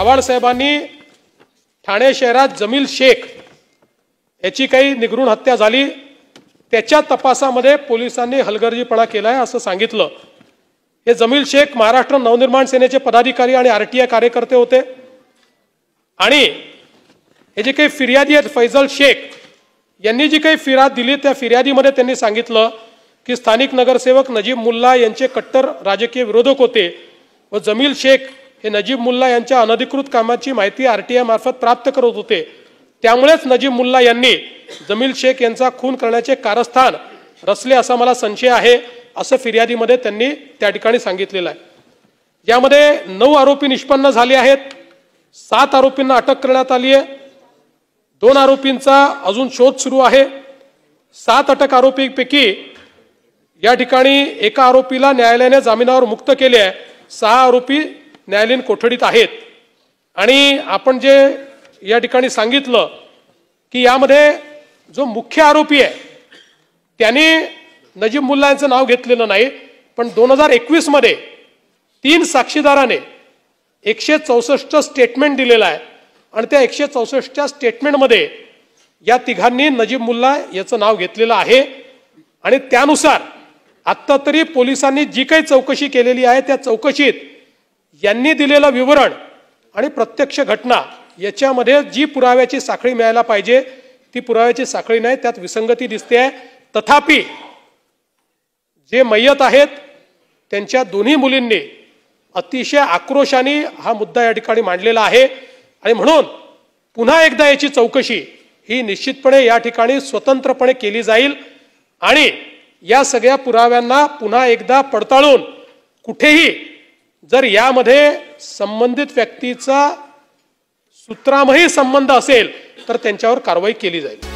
आव्हाड साहेबांनी ठाणे शहरात जमील शेख याची काही निगृण हत्या झाली, त्याच्या तपासामध्ये पोलिसांनी हलगर्जीपणा केलाय असं सांगितलं। हे जमील शेख महाराष्ट्र नवनिर्माण सेनेचे पदाधिकारी आणि आरटीआय कार्यकर्ते होते आणि हे जे काही फिर्यादी आहेत फैजल शेख यांनी जी काही फिर्याद दिली त्या फिर्यादीमध्ये त्यांनी सांगितलं की स्थानिक नगरसेवक नजीब मुल्ला यांचे कट्टर राजकीय विरोधक होते व जमील शेख हे नजीब मुल्ला यांच्या अनधिकृत कामाची माहिती आरटीआय मार्फत प्राप्त करत होते, त्यामुळेच नजीब मुल्ला यांनी जमील शेख यांचा खून करण्याचे कारस्थान रचले असा मला संशय आहे असं फिर्यादीमध्ये त्यांनी त्या ठिकाणी सांगितलेलं आहे। यामध्ये 9 आरोपी निष्पन्न झाले आहेत, 7 आरोपींना अटक करण्यात आली आहे, 2 आरोपींचा अजून शोध सुरू आहे। 7 अटक आरोपींपैकी या ठिकाणी एका आरोपीला न्यायालयाने जामिनावर मुक्त केले आहे, 6 आरोपी न्यायालयीन कोठडीत आहेत। आणि आपण जे या ठिकाणी सांगितलं की यामध्ये जो मुख्य आरोपी आहे त्याने नजीब मुल्ला यांचं नाव घेतलेलं नाही, पण 2021 मध्ये 3 साक्षीदाराने 164 स्टेटमेंट दिलेला आहे आणि त्या 164 स्टेटमेंटमध्ये या तिघांनी नजीब मुल्ला याचं नाव घेतलेलं आहे। आणि त्यानुसार आत्ता तरी पोलिसांनी जी काही चौकशी केलेली आहे त्या चौकशीत यांनी दिलेलं विवरण आणि प्रत्यक्ष घटना याच्यामध्ये जी पुराव्याची साखळी मिळायला पाहिजे ती पुराव्याची साखळी नाही, त्यात विसंगती दिसते आहे। तथापि जे मय्यत आहेत त्यांच्या दोन्ही मुलींनी अतिशय आक्रोशाने हा मुद्दा या ठिकाणी मांडलेला आहे आणि म्हणून पुन्हा एकदा याची चौकशी ही निश्चितपणे या ठिकाणी स्वतंत्रपणे केली जाईल आणि या सगळ्या पुराव्यांना पुन्हा एकदा पडताळून कुठेही जर यामध्ये संबंधित व्यक्तीचा सूत्रामही संबंध असेल तर त्यांच्यावर कारवाई केली जाईल।